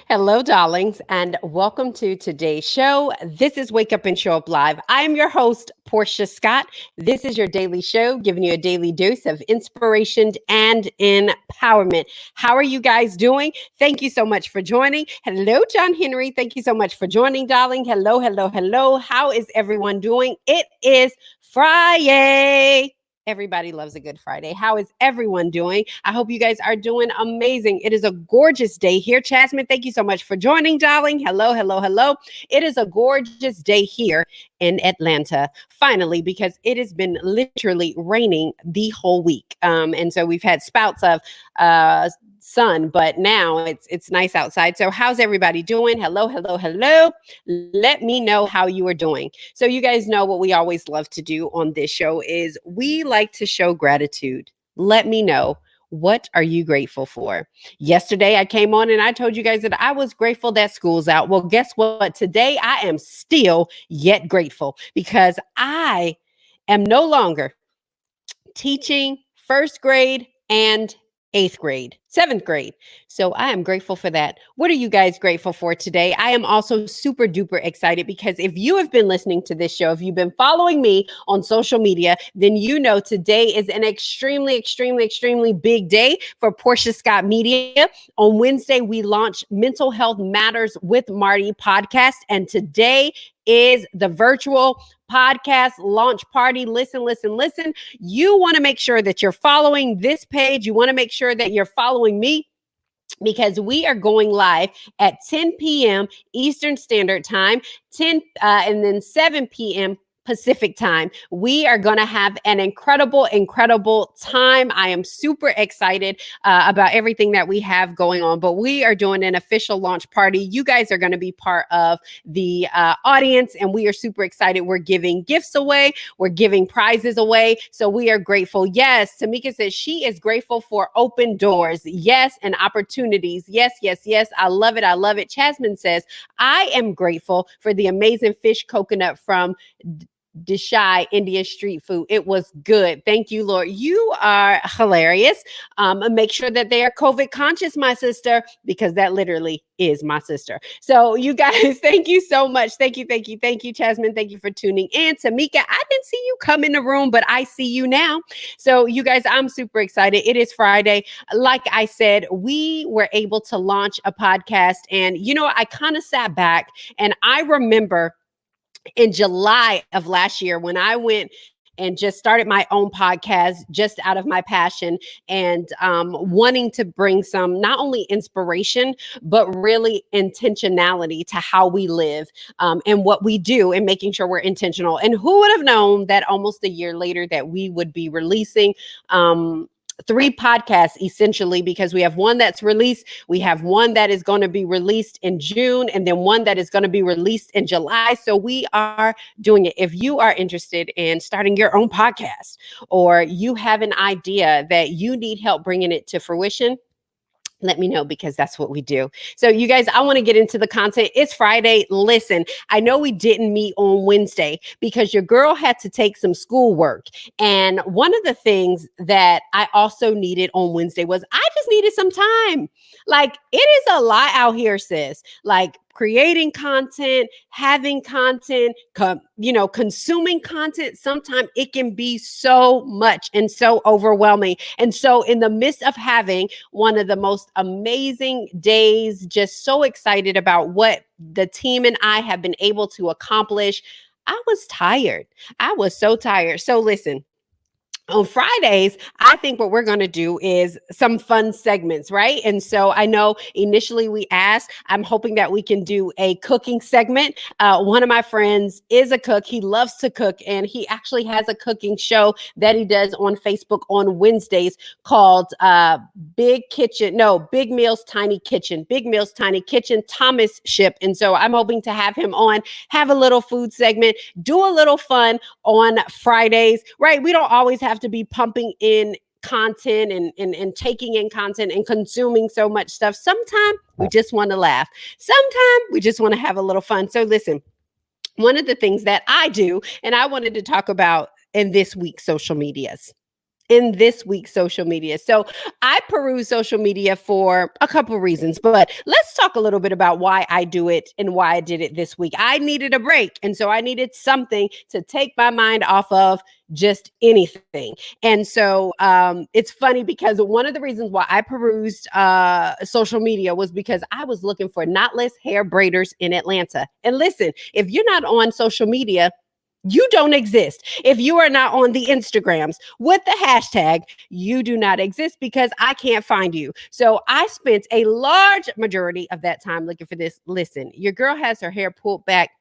Hello, darlings, and welcome to today's show. This is Wake Up and Show Up Live. I am your host, Portia Scott. This is your daily show, giving you a daily dose of inspiration and empowerment. How are you guys doing? Thank you so much for joining. Hello, John Henry. Thank you so much for joining, darling. Hello, hello, hello. How is everyone doing? It is Friday. Everybody loves a good Friday. How is everyone doing? I hope you guys are doing amazing. It is a gorgeous day here. Jasmine, thank you so much for joining, darling. Hello, hello, hello. It is a gorgeous day here in Atlanta, finally, because it has been literally raining the whole week. And so we've had spouts of sun, but now it's nice outside. So how's everybody doing? Hello, hello, hello. Let me know how you are doing. So you guys know what we always love to do on this show is we like to show gratitude. Let me know, what are you grateful for? Yesterday I came on and I told you guys that I was grateful that school's out. Well, guess what? Today I am still yet grateful because I am no longer teaching first grade and 8th grade, 7th grade. So I am grateful for that. What are you guys grateful for today? I am also super duper excited because if you have been listening to this show, if you've been following me on social media, then you know today is an extremely, extremely, extremely big day for Portia Scott Media. On Wednesday, we launched Mental Health Matters with Marty podcast. And today is the virtual podcast launch party. Listen, listen, listen. You want to make sure that you're following this page. You want to make sure that you're following me because we are going live at 10 p.m. Eastern Standard Time, and then 7 p.m. Pacific time. We are going to have an incredible, incredible time. I am super excited about everything that we have going on, but we are doing an official launch party. You guys are going to be part of the audience, and we are super excited. We're giving gifts away. We're giving prizes away. So we are grateful. Yes, Tamika says she is grateful for open doors. Yes, and opportunities. Yes, yes, yes. I love it. I love it. Chasmin says, I am grateful for the amazing fish coconut from Deshai Indian street food. It was good. Thank you, Lord. You are hilarious. Make sure that they are COVID conscious, my sister, because that literally is my sister. So you guys, thank you so much. Thank you, thank you, thank you, Jasmine. Thank you for tuning in. Tamika, I didn't see you come in the room, but I see you now. So you guys, I'm super excited. It is Friday. Like I said, we were able to launch a podcast, and I kind of sat back and I remember in July of last year when I went and just started my own podcast just out of my passion and wanting to bring some not only inspiration, but really intentionality to how we live and what we do and making sure we're intentional. And who would have known that almost a year later that we would be releasing 3 podcasts essentially, because we have one that's released. We have one that is going to be released in June and then one that is going to be released in July. So we are doing it. If you are interested in starting your own podcast or you have an idea that you need help bringing it to fruition, let me know because that's what we do. So you guys, I want to get into the content. It's Friday. Listen, I know we didn't meet on Wednesday because your girl had to take some schoolwork. And one of the things that I also needed on Wednesday was I just needed some time. Like, it is a lot out here, sis. Like, creating content, having content, consuming content, sometimes it can be so much and so overwhelming. And so in the midst of having one of the most amazing days, just so excited about what the team and I have been able to accomplish, I was tired. I was so tired. So listen, On Fridays, I think what we're going to do is some fun segments, right? And so I know initially we asked, I'm hoping that we can do a cooking segment. One of my friends is a cook. He loves to cook, and he actually has a cooking show that he does on Facebook on Wednesdays called Big Meals, Tiny Kitchen, Big Meals, Tiny Kitchen, Thomas Ship. And so I'm hoping to have him on, have a little food segment, do a little fun on Fridays, right? We don't always have to be pumping in content and taking in content and consuming so much stuff. Sometimes we just want to laugh. Sometimes we just want to have a little fun. So listen, one of the things that I do, and I wanted to talk about in this week's social medias, So I peruse social media for a couple of reasons, but let's talk a little bit about why I do it and why I did it this week. I needed a break. And so I needed something to take my mind off of just anything. And so it's funny because one of the reasons why I perused social media was because I was looking for knotless hair braiders in Atlanta. And listen, if you're not on social media, you don't exist. If you are not on the Instagrams with the hashtag, you do not exist because I can't find you. So I spent a large majority of that time looking for this. Listen, your girl has her hair pulled back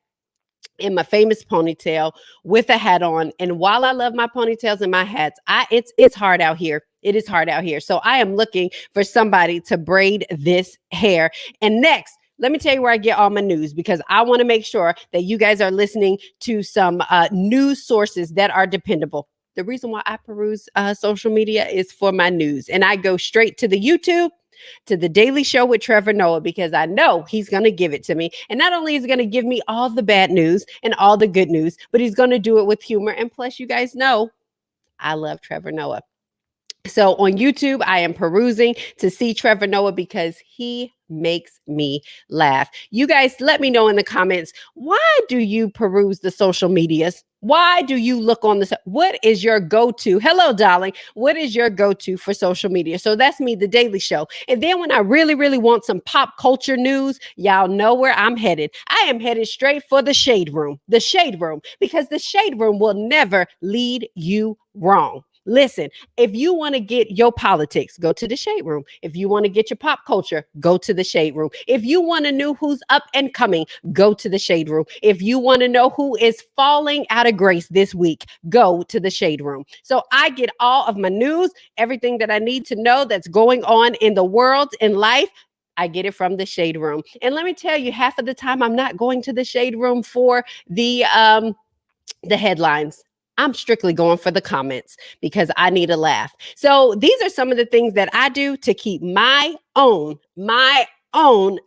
in my famous ponytail with a hat on. And while I love my ponytails and my hats, it's hard out here. It is hard out here. So I am looking for somebody to braid this hair. And next, let me tell you where I get all my news, because I want to make sure that you guys are listening to some news sources that are dependable. The reason why I peruse social media is for my news. And I go straight to the YouTube, to the Daily Show with Trevor Noah, because I know he's going to give it to me. And not only is he going to give me all the bad news and all the good news, but he's going to do it with humor. And plus, you guys know I love Trevor Noah. So on YouTube, I am perusing to see Trevor Noah because he makes me laugh. You guys, let me know in the comments, why do you peruse the social medias? Why do you look on this? What is your go-to? Hello, darling. What is your go-to for social media? So that's me, The Daily Show. And then when I really, really want some pop culture news, y'all know where I'm headed. I am headed straight for the Shade Room, because the Shade Room will never lead you wrong. Listen, if you want to get your politics, go to the Shade Room. If you want to get your pop culture, go to the Shade Room. If you want to know who's up and coming, go to the Shade Room. If you want to know who is falling out of grace this week, go to the Shade Room. So I get all of my news, everything that I need to know that's going on in the world, in life. I get it from the Shade Room. And let me tell you, half of the time I'm not going to the Shade Room for the headlines. I'm strictly going for the comments because I need a laugh. So these are some of the things that I do to keep my own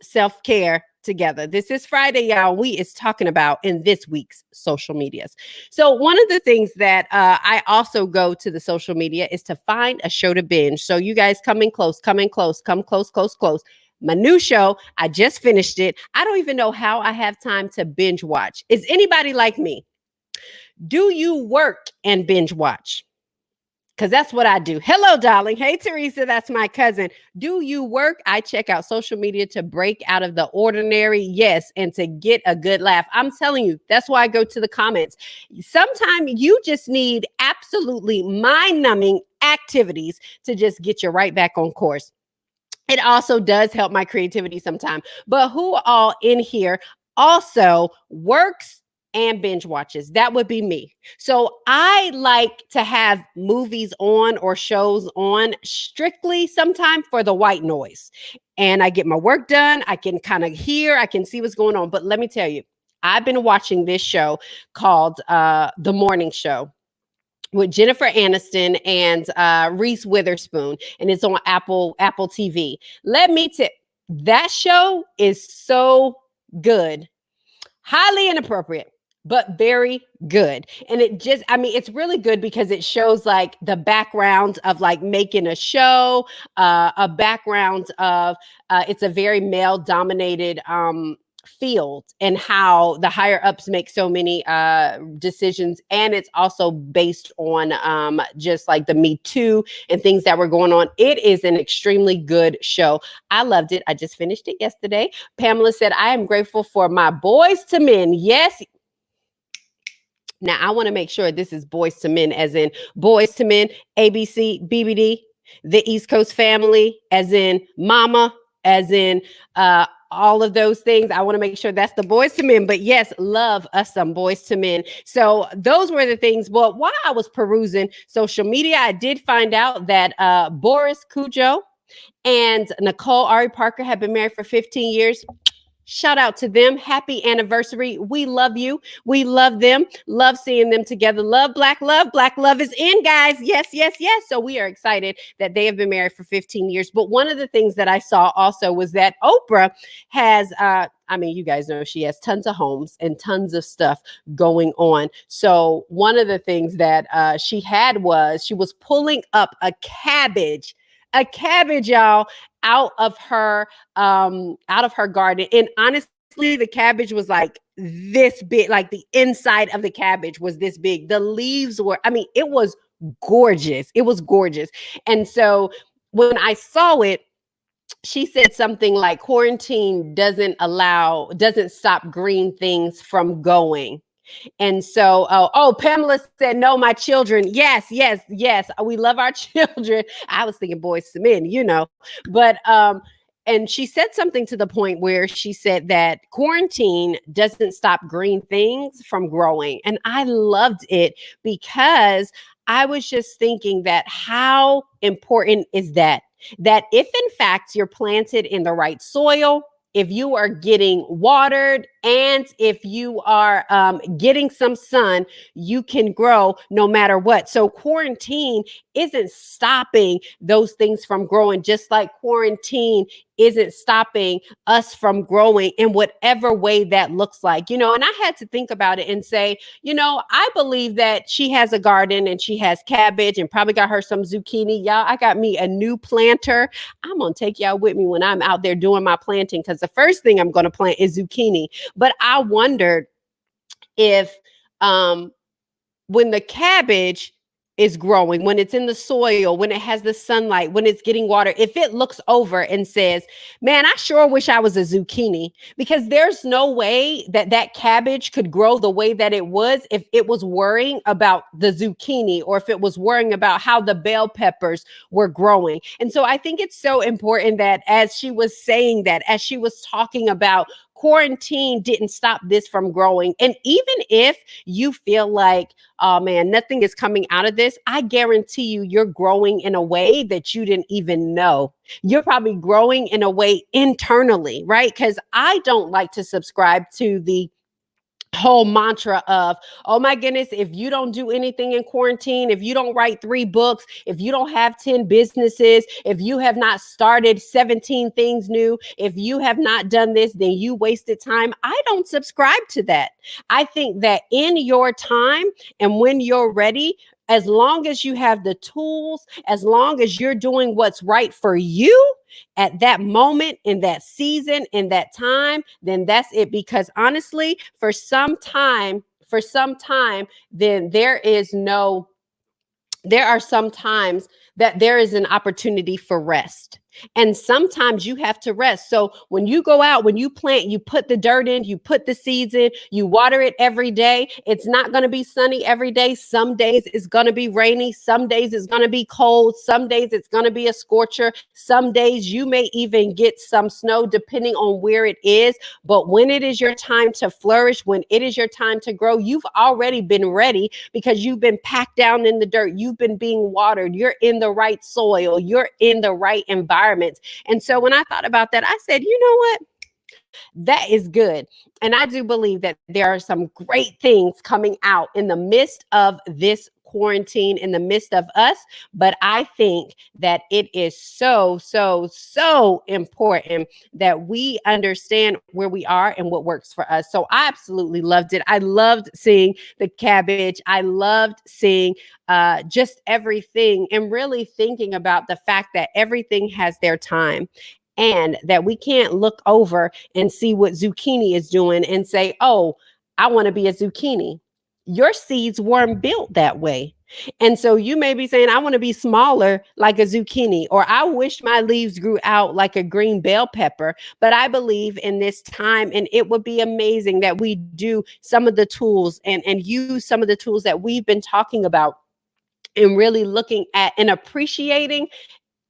self-care together. This is Friday, y'all. We is talking about in this week's social medias. So one of the things that I also go to the social media is to find a show to binge. So you guys come close. My new show, I just finished it. I don't even know how I have time to binge watch. Is anybody like me? Do you work and binge watch? Because that's what I do. Hello, darling. Hey, Teresa. That's my cousin. Do you work? I check out social media to break out of the ordinary. Yes. And to get a good laugh. I'm telling you, that's why I go to the comments. Sometimes you just need absolutely mind-numbing activities to just get you right back on course. It also does help my creativity sometimes. But who all in here also works and binge watches? That would be me. So I like to have movies on or shows on strictly sometime for the white noise. And I get my work done. I can kind of hear, I can see what's going on. But let me tell you, I've been watching this show called The Morning Show with Jennifer Aniston and Reese Witherspoon. And it's on Apple TV. Let me tell you, that show is so good. Highly inappropriate, but very good. And it's really good because it shows like the background of like making a show, a background of, it's a very male dominated field, and how the higher ups make so many decisions. And it's also based on just like the Me Too and things that were going on. It is an extremely good show. I loved it. I just finished it yesterday. Pamela said, I am grateful for my boys to men. Yes. Now, I want to make sure this is Boys to Men, as in Boys to Men, ABC, BBD, the East Coast family, as in Mama, as in all of those things. I want to make sure that's the Boys to Men. But yes, love us some Boys to Men. So those were the things. But while I was perusing social media, I did find out that Boris Cujo and Nicole Ari Parker have been married for 15 years. Shout out to them. Happy anniversary. We love you. We love them. Love seeing them together. Love Black love. Black love is in, guys. Yes, yes, yes. So we are excited that they have been married for 15 years. But one of the things that I saw also was that Oprah has, you guys know she has tons of homes and tons of stuff going on. So one of the things that she had was she was pulling up a cabbage, y'all, out of her garden. And honestly, the cabbage was like this big, like the inside of the cabbage was this big. The leaves were, it was gorgeous. It was gorgeous. And so when I saw it, she said something like quarantine doesn't stop green things from going. And so, Pamela said, no, my children. Yes, yes, yes. We love our children. I was thinking Boys to Men, but, and she said something to the point where she said that quarantine doesn't stop green things from growing. And I loved it because I was just thinking that how important is that if in fact you're planted in the right soil, if you are getting watered, and if you are getting some sun, you can grow no matter what. So quarantine isn't stopping those things from growing, just like quarantine isn't stopping us from growing in whatever way that looks like, and I had to think about it and say, I believe that she has a garden and she has cabbage and probably got her some zucchini. Y'all, I got me a new planter. I'm going to take y'all with me when I'm out there doing my planting, because the first thing I'm going to plant is zucchini. But I wondered if when the cabbage is growing, when it's in the soil, when it has the sunlight, when it's getting water, if it looks over and says, man, I sure wish I was a zucchini, because there's no way that cabbage could grow the way that it was if it was worrying about the zucchini, or if it was worrying about how the bell peppers were growing. And so I think it's so important that as she was saying that, as she was talking about quarantine didn't stop this from growing. And even if you feel like, oh man, nothing is coming out of this, I guarantee you're growing in a way that you didn't even know. You're probably growing in a way internally, right? Because I don't like to subscribe to the whole mantra of, oh my goodness, if you don't do anything in quarantine, if you don't write 3 books, if you don't have 10 businesses, if you have not started 17 things new, if you have not done this, then you wasted time. I don't subscribe to that. I think that in your time and when you're ready, as long as you have the tools, as long as you're doing what's right for you at that moment, in that season, in that time, then that's it. Because honestly, for some time, then there are some times that there is an opportunity for rest. And sometimes you have to rest. So when you go out, when you plant, you put the dirt in, you put the seeds in, you water it every day. It's not going to be sunny every day. Some days it's going to be rainy. Some days it's going to be cold. Some days it's going to be a scorcher. Some days you may even get some snow depending on where it is. But when it is your time to flourish, when it is your time to grow, you've already been ready because you've been packed down in the dirt. You've been being watered. You're in the right soil. You're in the right environment. And so when I thought about that, I said, you know what? That is good. And I do believe that there are some great things coming out in the midst of this quarantine, in the midst of us. But I think that it is so, so, so important that we understand where we are and what works for us. So I absolutely loved it. I loved seeing the cabbage. I loved seeing just everything, and really thinking about the fact that everything has their time. And that we can't look over and see what zucchini is doing and say, oh, I want to be a zucchini. Your seeds weren't built that way. And so you may be saying, I want to be smaller like a zucchini, or I wish my leaves grew out like a green bell pepper. But I believe in this time, and it would be amazing that we do some of the tools and use some of the tools that we've been talking about and really looking at and appreciating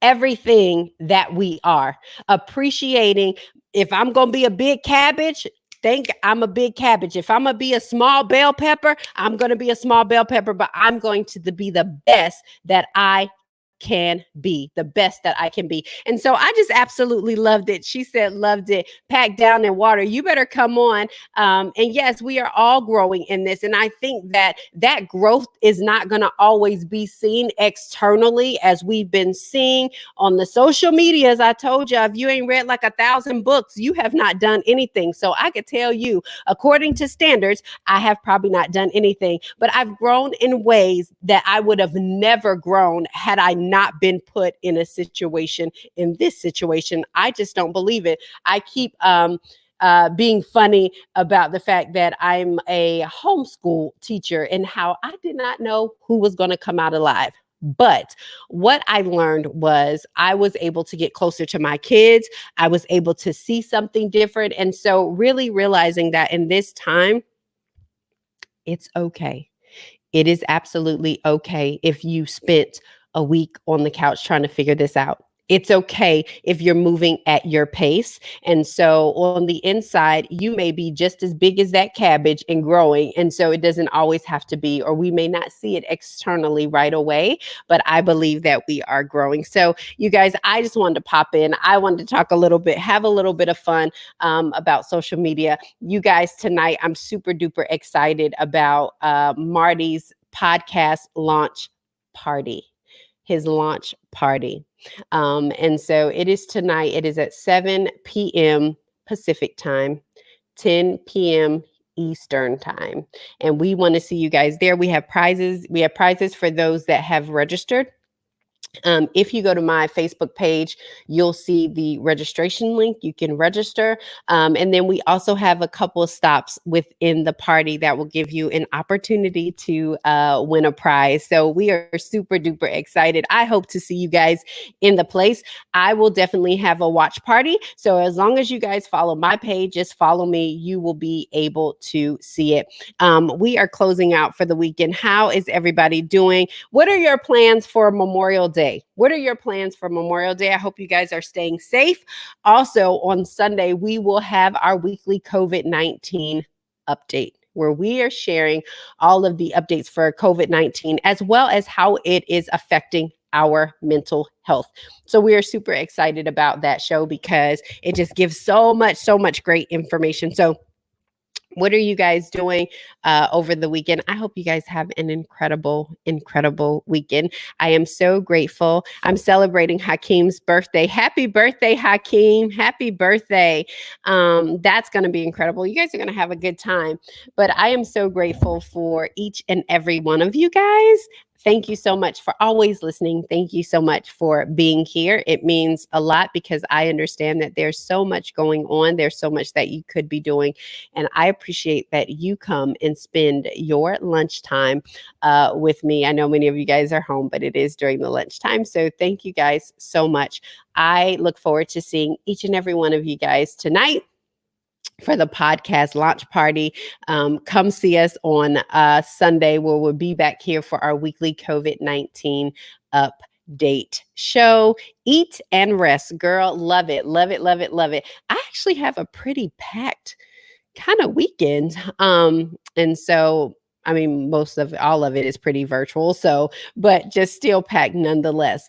everything that we are. Appreciating, if I'm going to be a big cabbage, think I'm a big cabbage. If I'm going to be a small bell pepper, I'm going to be a small bell pepper, but I'm going to be the best that I can be, the best that I can be. And so I just absolutely loved it. She said, loved it. Packed down in water. You better come on. And yes, we are all growing in this. And I think that that growth is not going to always be seen externally as we've been seeing on the social media. As I told you, if you ain't read like 1,000 books, you have not done anything. So I could tell you, according to standards, I have probably not done anything, but I've grown in ways that I would have never grown had I not been put in a situation, in this situation. I just don't believe it. I keep being funny about the fact that I'm a homeschool teacher and how I did not know who was going to come out alive. But what I learned was I was able to get closer to my kids. I was able to see something different. And so really realizing that in this time, it's okay. It is absolutely okay if you spent a week on the couch trying to figure this out. It's okay if you're moving at your pace. And so on the inside, you may be just as big as that cabbage and growing. And so it doesn't always have to be, or we may not see it externally right away, but I believe that we are growing. So you guys, I just wanted to pop in. I wanted to talk a little bit, have a little bit of fun about social media. You guys, tonight, I'm super duper excited about Marty's podcast launch party. His launch party. And so it is tonight. It is at 7 p.m. Pacific time, 10 p.m. Eastern time. And we want to see you guys there. We have prizes. We have prizes for those that have registered. If you go to my Facebook page, you'll see the registration link. You can register. And then we also have a couple of stops within the party that will give you an opportunity to win a prize. So we are super duper excited. I hope to see you guys in the place. I will definitely have a watch party. So as long as you guys follow my page, just follow me, you will be able to see it. We are closing out for the weekend. How is everybody doing? What are your plans for Memorial Day? What are your plans for Memorial Day? I hope you guys are staying safe. Also, on Sunday, we will have our weekly COVID-19 update, where we are sharing all of the updates for COVID-19, as well as how it is affecting our mental health. So we are super excited about that show because it just gives so much great information. So what are you guys doing over the weekend? I hope you guys have an incredible weekend. I am so grateful. I'm celebrating Hakeem's birthday. Happy birthday, Hakeem. Happy birthday. That's going to be incredible. You guys are going to have a good time. But I am so grateful for each and every one of you guys. Thank you so much for always listening. Thank you so much for being here. It means a lot because I understand that there's so much going on. There's so much that you could be doing. And I appreciate that you come and spend your lunchtime with me. I know many of you guys are home, but it is during the lunchtime. So thank you guys so much. I look forward to seeing each and every one of you guys tonight for the podcast launch party. Come see us on Sunday, where we'll be back here for our weekly COVID-19 update show. Eat and rest, girl. Love it. Love it. Love it. Love it. I actually have a pretty packed kind of weekend. And so I mean, all of it is pretty virtual. So, but just still packed nonetheless.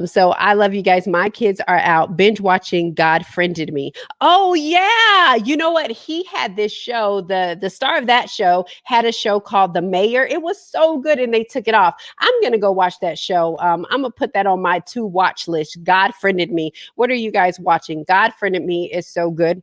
So I love you guys. My kids are out binge watching God Friended Me. Oh yeah. You know what? He had this show, the star of that show had a show called The Mayor. It was so good and they took it off. I'm going to go watch that show. I'm going to put that on my to watch list. God Friended Me. What are you guys watching? God Friended Me is so good.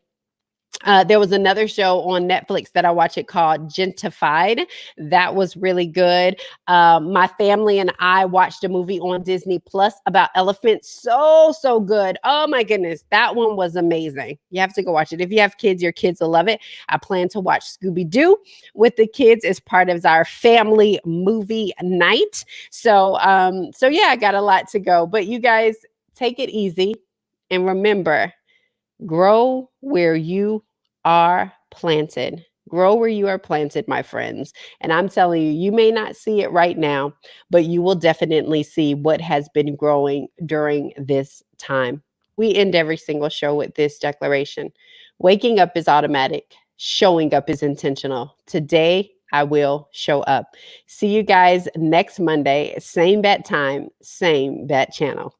There was another show on Netflix that I watched it called Gentified. That was really good. My family and I watched a movie on Disney Plus about elephants. So good. Oh my goodness. That one was amazing. You have to go watch it. If you have kids, your kids will love it. I plan to watch Scooby-Doo with the kids as part of our family movie night. So yeah, I got a lot to go. But you guys take it easy and remember, grow where you are planted. Grow where you are planted, my friends. And I'm telling you, you may not see it right now, but you will definitely see what has been growing during this time. We end every single show with this declaration: waking up is automatic, showing up is intentional. Today, I will show up. See you guys next Monday, same bat time, same bat channel.